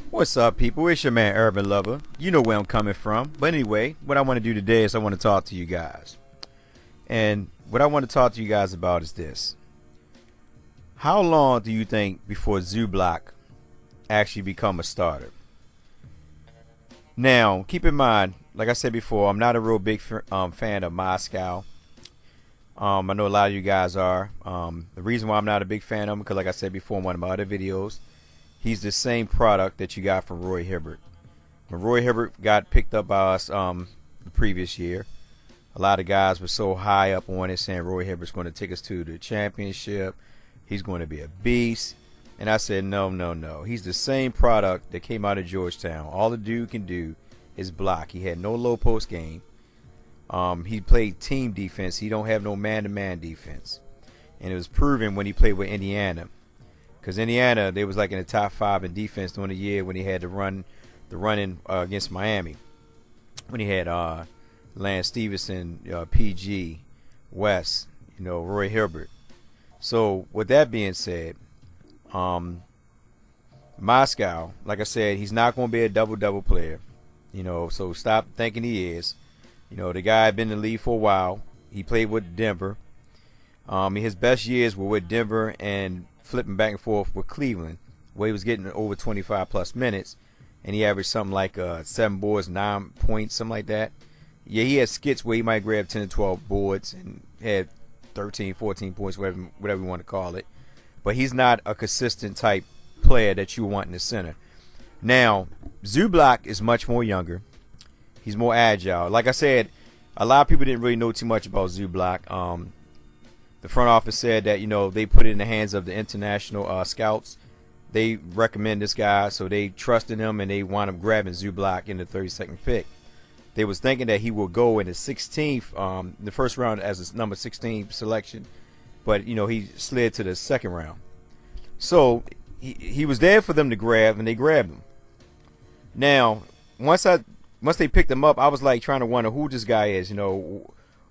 What's up, people? It's your man, Urban Lover. You know where I'm coming from. But anyway, what I want to do today is I want to talk to you guys. And what I want to talk to you guys about is this. How long do you think before Zubac actually become a starter? Now, keep in mind, like I said before, I'm not a real big fan of Moscow. I know a lot of you guys are. The reason why I'm not a big fan of him, because like I said before in one of my other videos, he's the same product that you got from Roy Hibbert. When Roy Hibbert got picked up by us the previous year, a lot of guys were so high up on it saying Roy Hibbert's going to take us to the championship. He's going to be a beast. And I said, no. He's the same product that came out of Georgetown. All the dude can do is block. He had no low post game. He played team defense. He don't have no man-to-man defense. And it was proven when he played with Indiana. Because Indiana, they was like in the top 5 in defense during the year when he had to run against Miami. When he had Lance Stevenson, PG, West, Roy Hibbert. So with that being said, Moscow, like I said, he's not going to be a double-double player. So stop thinking he is. The guy had been in the league for a while. He played with Denver. His best years were with Denver and flipping back and forth with Cleveland, where he was getting over 25 plus minutes, and he averaged something like 7 boards, 9 points, something like that. Yeah, he had skits where he might grab 10 to 12 boards and had 13, 14 points, whatever you want to call it. But he's not a consistent type player that you want in the center. Now, Zubac is much more younger. He's more agile. Like I said, a lot of people didn't really know too much about Zubac. The front office said that, they put it in the hands of the international scouts. They recommend this guy, so they trusted him, and they wound up grabbing Zubac in the 32nd pick. They was thinking that he will go in the 16th, the first round as his number 16 selection, but he slid to the second round. So he was there for them to grab, and they grabbed him. Now, once they picked him up, I was like trying to wonder who this guy is.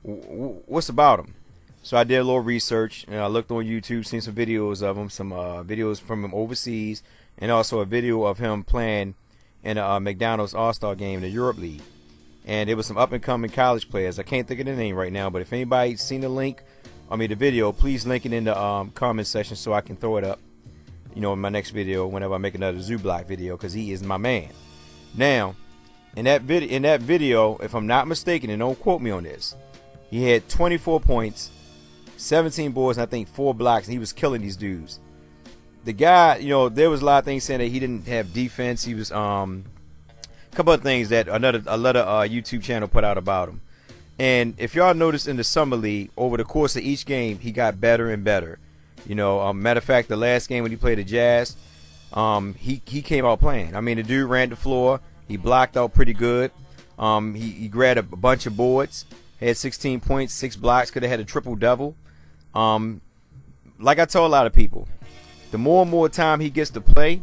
What's about him? So I did a little research, and I looked on YouTube, seen some videos of him, some videos from him overseas, and also a video of him playing in a McDonald's All-Star game in the Europe League. And there was some up-and-coming college players. I can't think of the name right now, but if anybody's seen the video, please link it in the comment section so I can throw it up, in my next video whenever I make another Zubac video, because he is my man. Now, in that video, if I'm not mistaken, and don't quote me on this, he had 24 points, 17 boards, and I think 4 blocks, and he was killing these dudes. The guy, there was a lot of things saying that he didn't have defense. He was a couple of things that another YouTube channel put out about him. And if y'all notice in the summer league, over the course of each game, he got better and better. Matter of fact, the last game when he played the Jazz, he came out playing. I mean, the dude ran the floor. He blocked out pretty good. He grabbed a bunch of boards. Had 16 points, 6 blocks. Could have had a triple-double. Like I told a lot of people, the more and more time he gets to play,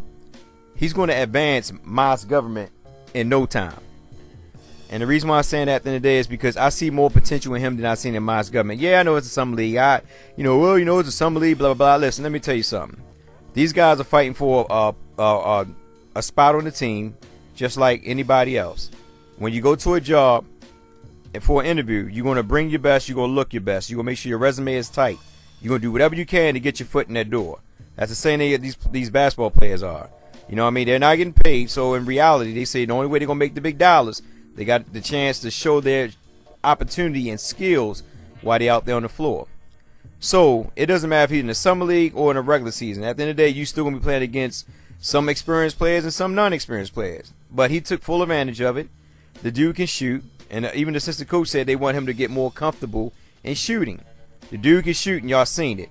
he's going to advance MozGovernment in no time. And the reason why I'm saying that at the end of the day is because I see more potential in him than I've seen in MozGovernment. Yeah, I know it's a summer league. It's a summer league, blah, blah, blah. Listen, let me tell you something. These guys are fighting for a spot on the team just like anybody else. When you go to a job and for an interview, you're going to bring your best. You're going to look your best. You're going to make sure your resume is tight. You're going to do whatever you can to get your foot in that door. That's the same thing these basketball players are. You know what I mean? They're not getting paid. So in reality, they say the only way they're going to make the big dollars, they got the chance to show their opportunity and skills while they're out there on the floor. So it doesn't matter if he's in the summer league or in a regular season. At the end of the day, you're still going to be playing against some experienced players and some non-experienced players. But he took full advantage of it. The dude can shoot. And even the assistant coach said they want him to get more comfortable in shooting. The dude can shoot, and y'all seen it.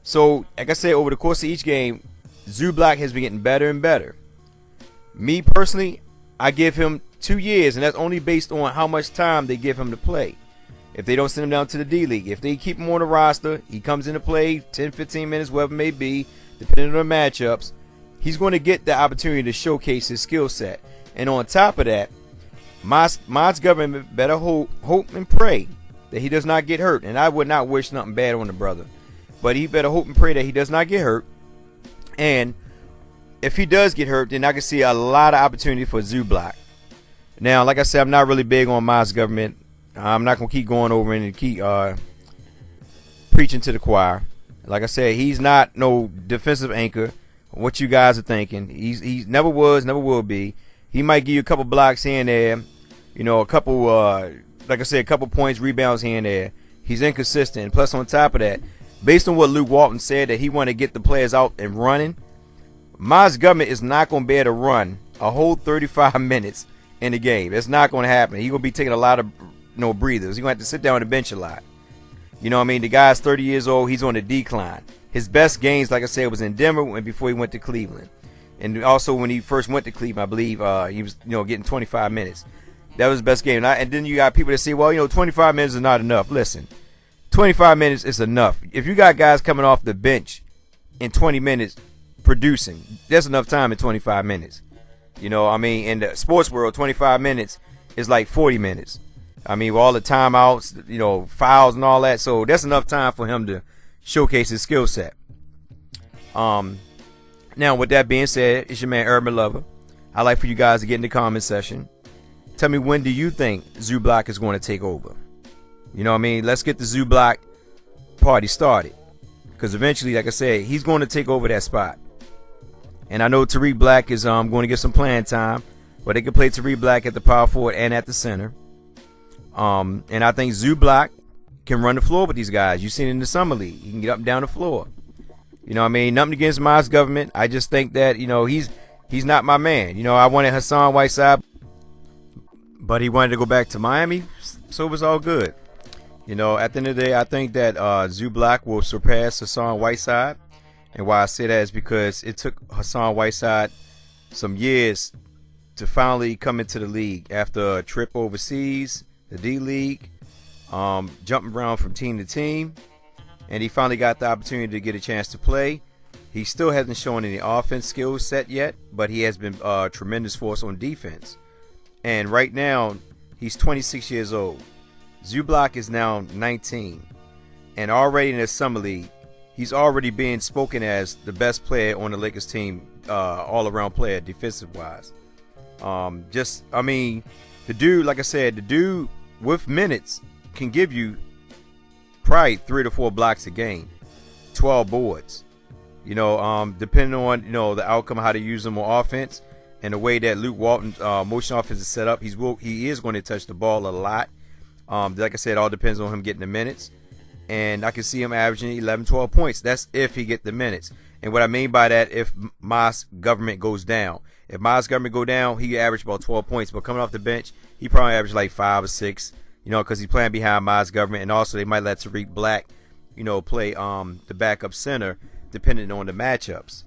So, like I said, over the course of each game, Zubac has been getting better and better. Me personally, I give him 2 years, and that's only based on how much time they give him to play. If they don't send him down to the D-League, if they keep him on the roster, he comes into play 10, 15 minutes, whatever it may be, depending on the matchups, he's going to get the opportunity to showcase his skill set. And on top of that, MozGovernment better hope and pray that he does not get hurt. And I would not wish nothing bad on the brother. But he better hope and pray that he does not get hurt. And if he does get hurt, then I can see a lot of opportunity for Zubac. Now, like I said, I'm not really big on MozGovernment. I'm not going to keep going over and keep preaching to the choir. Like I said, he's not no defensive anchor. What you guys are thinking. He never was, never will be. He might give you a couple blocks here and there. You know, a couple, like I said, a couple points, rebounds here and there. He's inconsistent. Plus, on top of that, based on what Luke Walton said, that he want to get the players out and running, MozGovernment is not going to be able to run a whole 35 minutes in the game. It's not going to happen. He's going to be taking a lot of breathers. He's going to have to sit down on the bench a lot. You know what I mean? The guy's 30 years old. He's on a decline. His best games, like I said, was in Denver and before he went to Cleveland. And also when he first went to Cleveland, I believe he was getting 25 minutes. That was his best game. And then you got people that say, well, 25 minutes is not enough. Listen, 25 minutes is enough. If you got guys coming off the bench in 20 minutes producing, that's enough time in 25 minutes. You know, I mean, in the sports world, 25 minutes is like 40 minutes. I mean, with all the timeouts, fouls and all that. So that's enough time for him to showcase his skill set. Now, with that being said, it's your man Urban Lover. I'd like for you guys to get in the comment section. Tell me, when do you think Zubac is going to take over? You know what I mean? Let's get the Zubac party started. Because eventually, like I said, he's going to take over that spot. And I know Tariq Black is going to get some playing time. But they can play Tariq Black at the power forward and at the center. And I think Zubac can run the floor with these guys. You've seen it in the summer league. He can get up and down the floor. You know what I mean? Nothing against MozGovernment. I just think that, he's not my man. I wanted Hassan Whiteside, but he wanted to go back to Miami, so it was all good. At the end of the day, I think that Zubac will surpass Hassan Whiteside. And why I say that is because it took Hassan Whiteside some years to finally come into the league after a trip overseas, the D-League, jumping around from team to team. And he finally got the opportunity to get a chance to play. He still hasn't shown any offense skill set yet, but he has been a tremendous force on defense. And right now, he's 26 years old. Zubac is now 19. And already in the summer league, he's already being spoken as the best player on the Lakers team, all-around player, defensive-wise. The dude, like I said, the dude with minutes can give you probably 3 to 4 blocks a game, 12 boards. Depending on the outcome, how to use them on offense, and the way that Luke Walton's motion offense is set up, he is going to touch the ball a lot. Like I said, it all depends on him getting the minutes, and I can see him averaging 11, 12 points. That's if he get the minutes. And what I mean by that, if MozGovernment goes down. If MozGovernment go down, he average about 12 points, but coming off the bench, he probably average like 5 or 6. Because he's playing behind MozGovernment, and also they might let Tariq Black, play the backup center, depending on the matchups.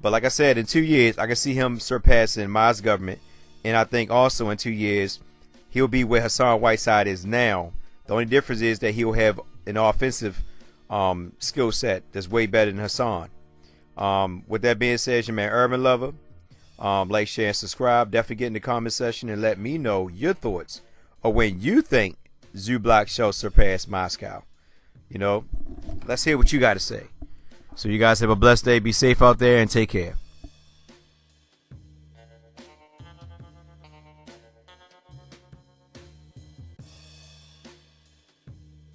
But like I said, in 2 years, I can see him surpassing MozGovernment, and I think also in 2 years, he'll be where Hassan Whiteside is now. The only difference is that he'll have an offensive skill set that's way better than Hassan. With that being said, it's your man Urban Lover. Like, share, and subscribe. Definitely get in the comment section and let me know your thoughts or when you think Zubac shall surpass Moscow. Let's hear what you got to say. So you guys have a blessed day. Be safe out there and take care.